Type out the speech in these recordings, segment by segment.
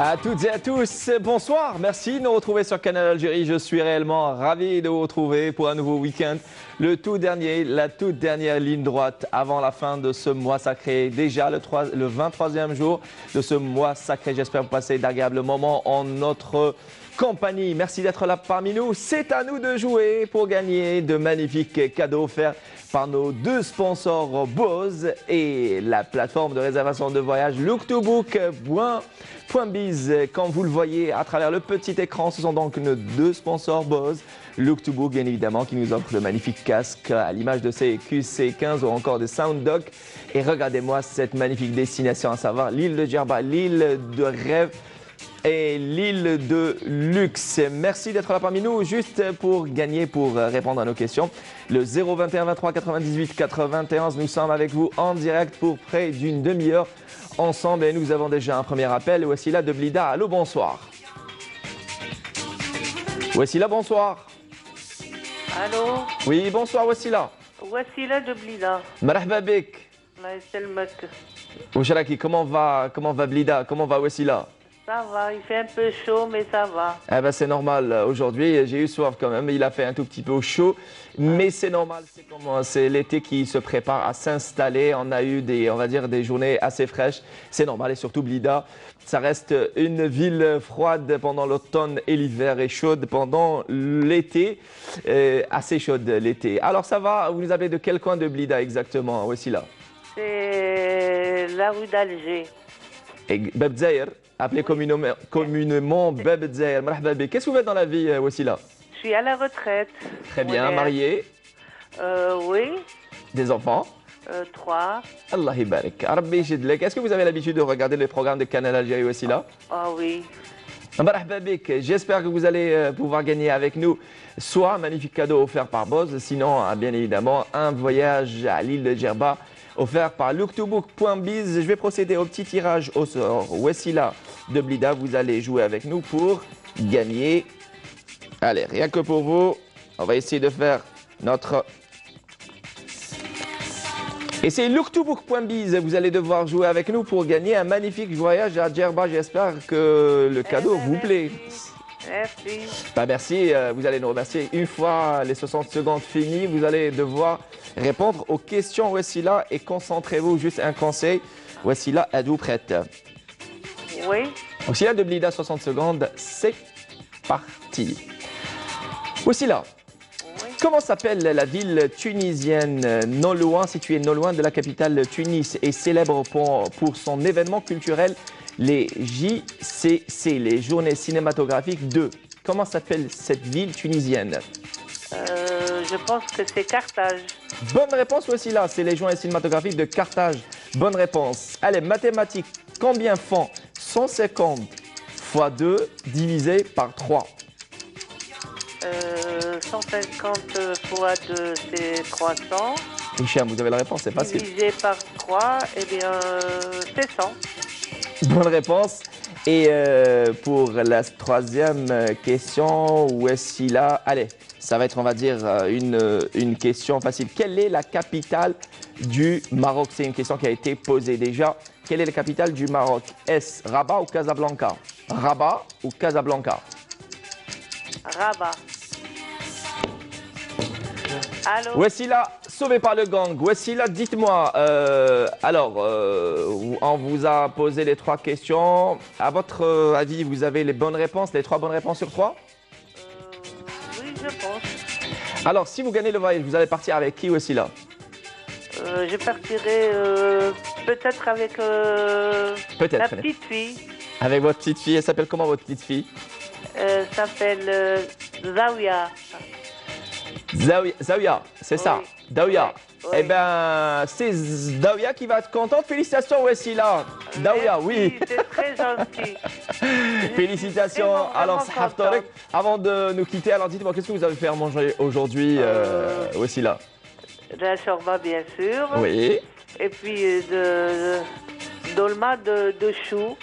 À toutes et à tous, bonsoir, merci de nous retrouver sur Canal Algérie. Je suis réellement ravi de vous retrouver pour un nouveau week-end. La toute dernière ligne droite avant la fin de ce mois sacré. Déjà le 23e jour de ce mois sacré. J'espère que vous passez d'agréables moments en notre compagnie. Merci d'être là parmi nous. C'est à nous de jouer pour gagner de magnifiques cadeaux offerts par nos deux sponsors Bose et la plateforme de réservation de voyage Look2Book.biz. Comme vous le voyez à travers le petit écran, ce sont donc nos deux sponsors Bose. Look2Book, bien évidemment, qui nous offre de magnifiques casques à l'image de ces QC15 ou encore de SoundDock. Et regardez-moi cette magnifique destination, à savoir l'île de Djerba, l'île de rêve et l'île de luxe. Merci d'être là parmi nous. Juste pour gagner, pour répondre à nos questions, le 021 23 98 91, nous sommes avec vous en direct pour près d'une demi-heure ensemble et nous avons déjà un premier appel. Wassila de Blida, allô, bonsoir. Wassila, bonsoir. Allô. Oui, bonsoir Wassila. Wassila de Blida. Marhaba bik. Allah يسلمك. Ouchalaki, comment va Blida? Comment va Wassila? Ça va, il fait un peu chaud, mais ça va. Eh ben, c'est normal. Aujourd'hui, j'ai eu soif quand même. Il a fait un tout petit peu chaud, mais c'est normal. C'est l'été qui se prépare à s'installer. On a eu on va dire, des journées assez fraîches. C'est normal. Et surtout, Blida, ça reste une ville froide pendant l'automne et l'hiver et chaude pendant l'été. Assez chaude l'été. Alors, ça va? Vous nous appelez de quel coin de Blida exactement, Wassila? C'est la rue d'Alger. Bab Zahir, appelé communément Bab Zahir. Qu'est-ce que vous faites dans la vie, Wassila? Je suis à la retraite. Très bien, marié? Oui. Des enfants? 3. Allah ibarik. Rabbi yjidlek. Est-ce que vous avez l'habitude de regarder les programmes de Canal Algérie Wassila? Ah oui. J'espère que vous allez pouvoir gagner avec nous soit un magnifique cadeau offert par Bose, sinon bien évidemment un voyage à l'île de Djerba offert par Look2Book.biz. Je vais procéder au petit tirage au sort. Wassila de Blida, vous allez jouer avec nous pour gagner. Allez, rien que pour vous, on va essayer de faire notre... Et c'est Look2Book.biz. Vous allez devoir jouer avec nous pour gagner un magnifique voyage à Djerba. J'espère que le cadeau vous plaît. Merci. Merci, vous allez nous remercier. Une fois les 60 secondes finies, vous allez devoir répondre aux questions Wassila et concentrez-vous. Juste un conseil. Wassila, êtes-vous prête? Oui. Wassila de Blida, 60 secondes, c'est parti. Wassila, Oui. comment s'appelle la ville tunisienne située non loin de la capitale Tunis et célèbre pour son événement culturel les JCC, les Journées cinématographiques 2. Comment s'appelle cette ville tunisienne? Je pense que c'est Carthage. Bonne réponse aussi là, c'est les Journées cinématographiques de Carthage. Bonne réponse. Allez, mathématiques, combien font 150 fois 2 divisé par 3? 150 fois 2, c'est 300. Hicham, vous avez la réponse, c'est facile. Divisé par 3, eh bien, c'est 100. Bonne réponse. Et pour la troisième question, Wassila, allez, ça va être, on va dire, une question facile. Quelle est la capitale du Maroc? C'est une question qui a été posée déjà. Quelle est la capitale du Maroc? Est-ce Rabat ou Casablanca? Rabat ou Casablanca? Rabat. Allô? Wassila, sauvé par le gang. Wassila, dites-moi, on vous a posé les 3 questions. À votre avis, vous avez les bonnes réponses, les 3 bonnes réponses sur 3? Oui, je pense. Alors, si vous gagnez le voyage, vous allez partir avec qui, Wassila? Je partirai peut-être avec la petite fille. Avec votre petite fille. Elle s'appelle comment, votre petite fille? S'appelle Zaouia. Zaouia, c'est ça? Oui. Daouia. Oui. Eh bien, c'est Daouia qui va être contente. Félicitations, Wassila. Daouia, oui. C'est très gentil. Félicitations. Alors, Haftarek, avant de nous quitter, alors dites-moi, qu'est-ce que vous avez fait à manger aujourd'hui, Wassila? De la shorba, bien sûr. Oui. Et puis dolma de chou.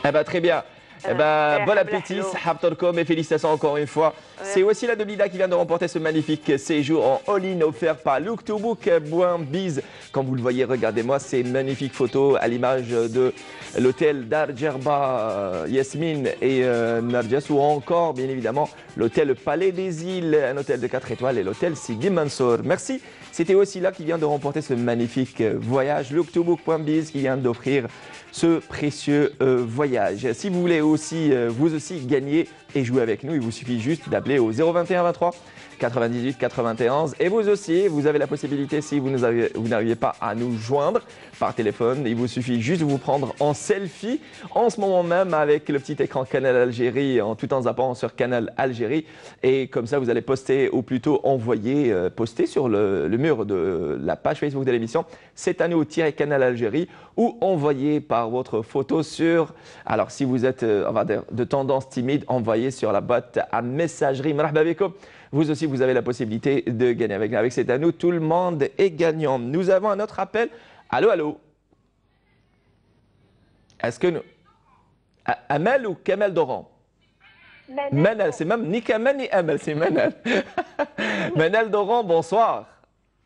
Eh bien, très bien. Eh ben, bon appétit, Haftarkom, et félicitations encore une fois. C'est aussi la Lida qui vient de remporter ce magnifique séjour en all-in offert par Looktobook.biz. Comme vous le voyez, regardez-moi ces magnifiques photos à l'image de l'hôtel Dar Djerba, Yasmine et Narjas, ou encore, bien évidemment, l'hôtel Palais des Îles, un hôtel de 4 étoiles, et l'hôtel Sidi Mansour. Merci. C'était aussi là qui vient de remporter ce magnifique voyage, Looktobook.biz, qui vient d'offrir ce précieux voyage. Si vous voulez aussi, vous aussi, gagner et jouer avec nous, il vous suffit juste d'appeler au 021 23 98 91. Et vous aussi, vous avez la possibilité, si vous n'arrivez pas à nous joindre par téléphone, il vous suffit juste de vous prendre en selfie en ce moment même avec le petit écran Canal Algérie, tout en zappant sur Canal Algérie. Et comme ça, vous allez poster, ou plutôt envoyer, poster sur le mur de la page Facebook de l'émission, c'est à nous-Canal Algérie, ou envoyer par votre photo sur, alors si vous êtes on va dire, de tendance timide, envoyez sur la boîte à messagerie. Marhaba bikoum. Vous aussi, vous avez la possibilité de gagner avec C'est à nous, tout le monde est gagnant. Nous avons un autre appel. Allô, allô. Est-ce que nous... Amel ou Kamel Doran? Manel, c'est même ni Kamel ni Amel, c'est Manel. Manel Doran, bonsoir.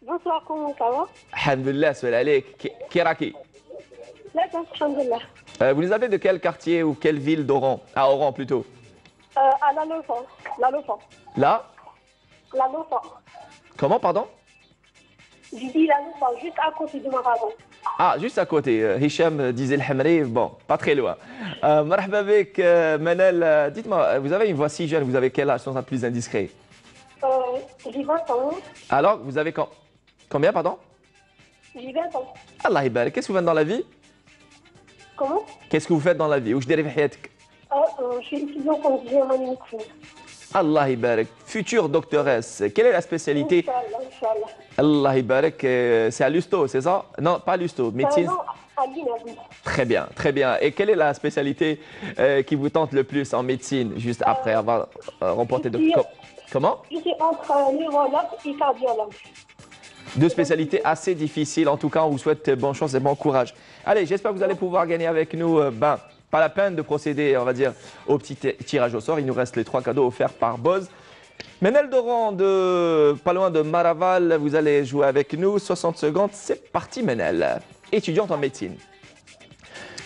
Bonsoir, comment ça va? Alhamdulillah, soul alik. Kiraki. Là, alhamdulillah. Vous nous appelez de quel quartier ou quelle ville d'Oran? À Oran plutôt. À la Lofan. La Lofan. Là? La Lofan. Comment, pardon? J'ai dit la Lofan, juste à côté de Marathon. Ah, juste à côté. Hicham disait le Hamri, bon, pas très loin. Marhaba avec Manel, dites-moi, vous avez une voix si jeune, vous avez quel âge sans être plus indiscret? J'ai 20 ans. Alors, vous avez combien, pardon? J'ai 20 ans. Allah ibarak, qu'est-ce que vous faites dans la vie? Comment? Qu'est-ce que vous faites dans la vie? Ou je dirais je suis étudiante en deuxième année médecine. Allah ibarak, future doctoresse, quelle est la spécialité? Inch'Allah. Allah ibarak, c'est à Lusto, c'est ça? Non, pas à Lusto, médecine. Non, à Linabi. Très bien, très bien. Et quelle est la spécialité qui vous tente le plus en médecine, juste après avoir remporté de... Comment? Je suis entre neurologue et cardiologue. Deux spécialités assez difficiles. En tout cas, on vous souhaite bonne chance et bon courage. Allez, j'espère que vous allez pouvoir gagner avec nous. Pas la peine de procéder, on va dire, au petit tirage au sort. Il nous reste les 3 cadeaux offerts par Boz. Menel Doran, pas loin de Maraval, vous allez jouer avec nous. 60 secondes, c'est parti Menel. Étudiante en médecine.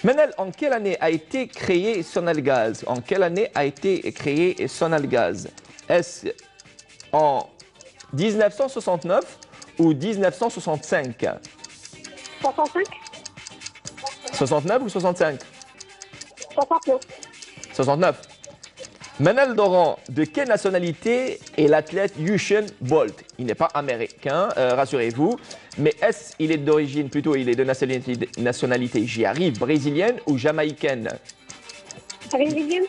Menel, en quelle année a été créé Sonalgaz? En quelle année a été créé Sonalgaz? Est-ce en 1969 ou 1965? 65? 69 ou 65? 69. 69. Manel Doran, de quelle nationalité est l'athlète Usain Bolt? Il n'est pas américain, rassurez-vous, mais il est d'origine, plutôt il est de nationalité, j'y arrive, brésilienne ou jamaïcaine? Brésilienne?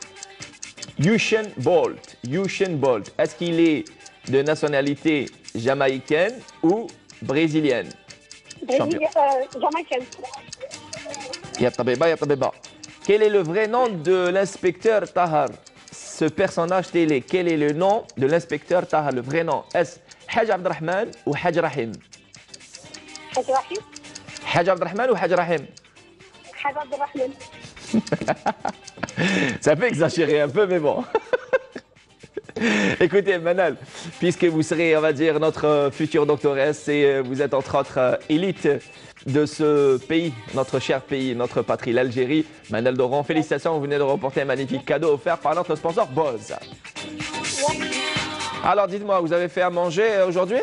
Usain Bolt, est-ce qu'il est de nationalité jamaïcaine ou brésilienne? Jamaïcaine. Ya tabiba. Quel est le vrai nom de l'inspecteur Tahar? Ce personnage télé, quel est le nom de l'inspecteur Tahar? Le vrai nom, est-ce Haj Abdrahman ou Haj Rahim? Haj Rahim? Haj Abdrahman ou Haj Rahim? Haj Abdrahman. Ça peut exagérer un peu, mais bon. Écoutez, Manal, puisque vous serez, on va dire, notre future doctoresse et vous êtes entre autres élite de ce pays, notre cher pays, notre patrie, l'Algérie. Manel Doran, félicitations, vous venez de remporter un magnifique cadeau offert par notre sponsor Boz. Alors dites-moi, vous avez fait à manger aujourd'hui?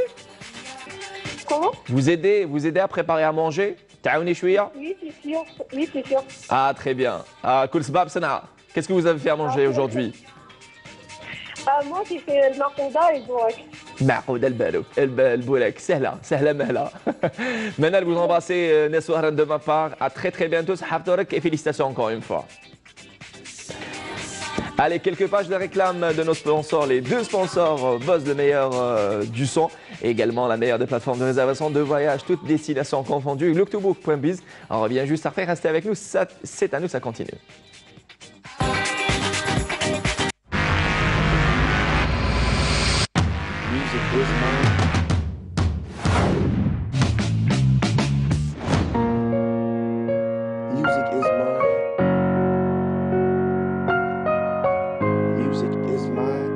Comment? Vous aidez à préparer à manger? Oui, c'est sûr. Oui, c'est sûr. Ah, très bien. Qu'est-ce que vous avez fait à manger aujourd'hui? Moi, j'ai fait le marouda et le bourek. Marouda le bourek, sahla mahla. Manal, vous embrassez Nessoharan de ma part. À très très bientôt, Sahabtorek, et félicitations encore une fois. Allez, quelques pages de réclame de nos sponsors, les 2 sponsors, Boz, le meilleur du son, et également la meilleure des plateformes de réservation de voyage, toutes destinations confondues, looktobook.biz. On revient juste après, restez avec nous, c'est à nous, ça continue. Music is mine. Music is mine. Music is mine.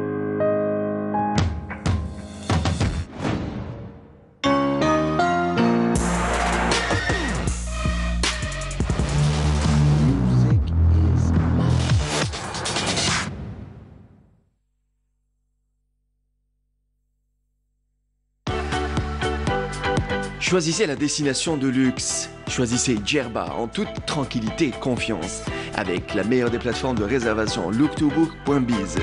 Choisissez la destination de luxe. Choisissez Djerba en toute tranquillité et confiance avec la meilleure des plateformes de réservation look2book.biz.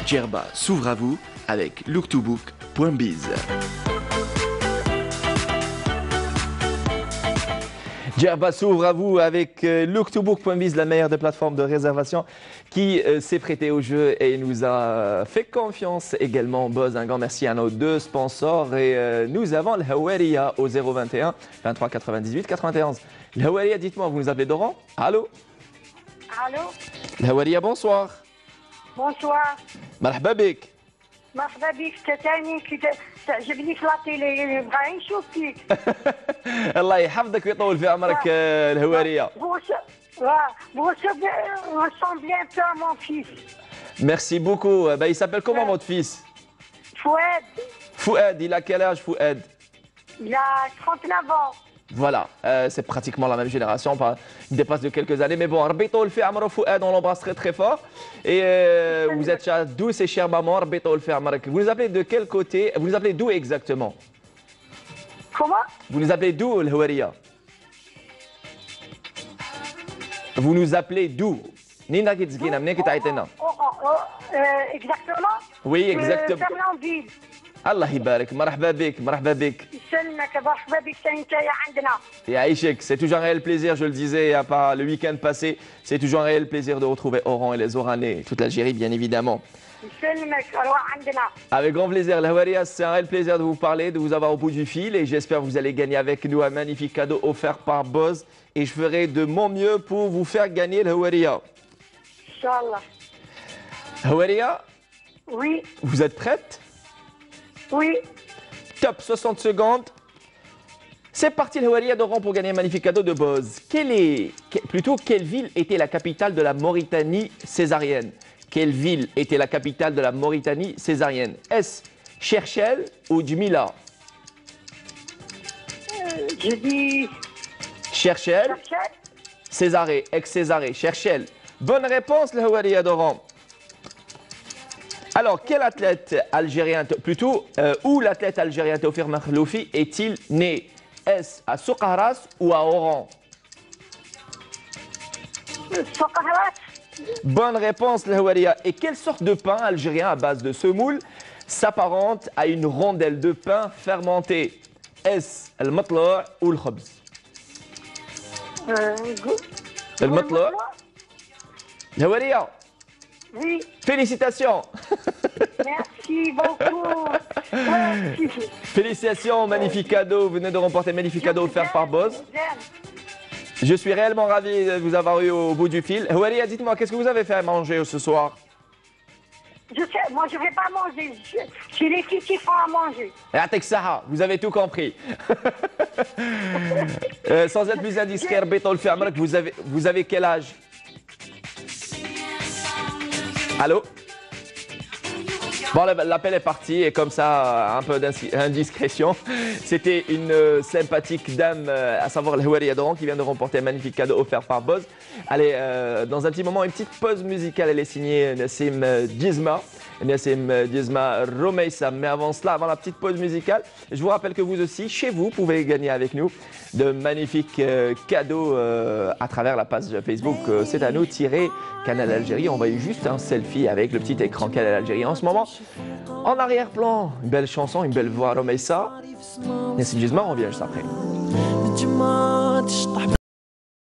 Djerba s'ouvre à vous avec look2book.biz. Djerba s'ouvre à vous avec look2book.biz, la meilleure des plateformes de réservation qui s'est prêtée au jeu et nous a fait confiance également. Buzz, un grand merci à nos deux sponsors. Et nous avons le Hawaria au 021 23 98 91. Le Hawaria, dites-moi, vous nous appelez Doran? Allô? Allô? Le Hawaria, bonsoir. Bonsoir. مرحبا بك. مرحبا بك تاني كي تعجبني في لاتيلي بغا نشوف فيك. الله يحفظك ويطول في عمرك الهواريه. Vous ressemblez un peu à mon fils. Merci beaucoup. Il s'appelle comment votre fils? Fouad. Fouad, il a quel âge Fouad? Il a 39 ans. Voilà, c'est pratiquement la même génération, il dépasse de quelques années. Mais bon, Rabitoul fi Amro Fouad, on l'embrasse très très fort. Et vous êtes douce et chère maman, Rabitoul fi Amrak. Vous nous appelez de quel côté? Vous nous appelez d'où exactement? Comment? Vous nous appelez d'où, le Hawaria? Vous nous appelez d'où? Nina Kitzgina, Mne Kitaïtena. Exactement? Oui, exactement. Fernandville. Allah يبارك مرحبا بك مرحبا بك. يسلمك مرحبا بك تنتايا عندنا. Et Aïchek, c'est toujours un réel plaisir, je le disais, à part le week-end passé, c'est toujours un réel plaisir de retrouver Oran et les Oranais, toute l'Algérie bien évidemment. يسلمك روح عندنا. Avec grand plaisir, la Hawaria, c'est un réel plaisir de vous parler, de vous avoir au bout du fil et j'espère que vous allez gagner avec nous un magnifique cadeau offert par Buzz et je ferai de mon mieux pour vous faire gagner la Hawaria. Inch'Allah. Hawaria, Oui. vous êtes prête? Oui. Top, 60 secondes. C'est parti, le Hawaria d'Oran pour gagner un magnifique cadeau de Buzz. Quelle ville était la capitale de la Mauritanie césarienne? Quelle ville était la capitale de la Mauritanie césarienne? Est-ce Cherchel ou Djmila? Je dis. Cherchel, Césarée, ex-Césarée, Cherchel. Bonne réponse, le Hawaria d'Oran. Alors, quel athlète algérien, où l'athlète algérien Taoufir Makhloufi est-il né? Est-ce à Soukharas ou à Oran? Soukharas. Bonne réponse, le Hawaria. Et quelle sorte de pain algérien à base de semoule s'apparente à une rondelle de pain fermentée? Est-ce le matla' ou le khobz? Le matla'. Le Hawaria. Oui. Félicitations. Merci beaucoup. Merci. Félicitations, magnifique cadeau. Vous venez de remporter un magnifique cadeau offert par Buzz. Je suis réellement ravi de vous avoir eu au bout du fil. Hawaria, dites-moi, qu'est-ce que vous avez fait à manger ce soir? Je sais, moi je ne vais pas manger. C'est les filles qui font à manger. Atek Saha, vous avez tout compris. Sans être plus indiscret, Bétol Fermrak, vous avez quel âge? Allô? Bon, l'appel est parti et comme ça, un peu d'indiscrétion. C'était une sympathique dame, à savoir le Hawaria d'Oran, qui vient de remporter un magnifique cadeau offert par Buzz. Allez, dans un petit moment, une petite pause musicale. Elle est signée Nassim Djizma. Nassim Djizma Romeissa. Mais avant cela, avant la petite pause musicale, je vous rappelle que vous aussi, chez vous, pouvez gagner avec nous de magnifiques cadeaux à travers la page Facebook. C'est à nous, Canal Algérie. Envoyez juste un selfie avec le petit écran Canal Algérie. En ce moment, en arrière-plan, une belle chanson, une belle voix, Romeissa. Nassim Djizma, on revient juste après.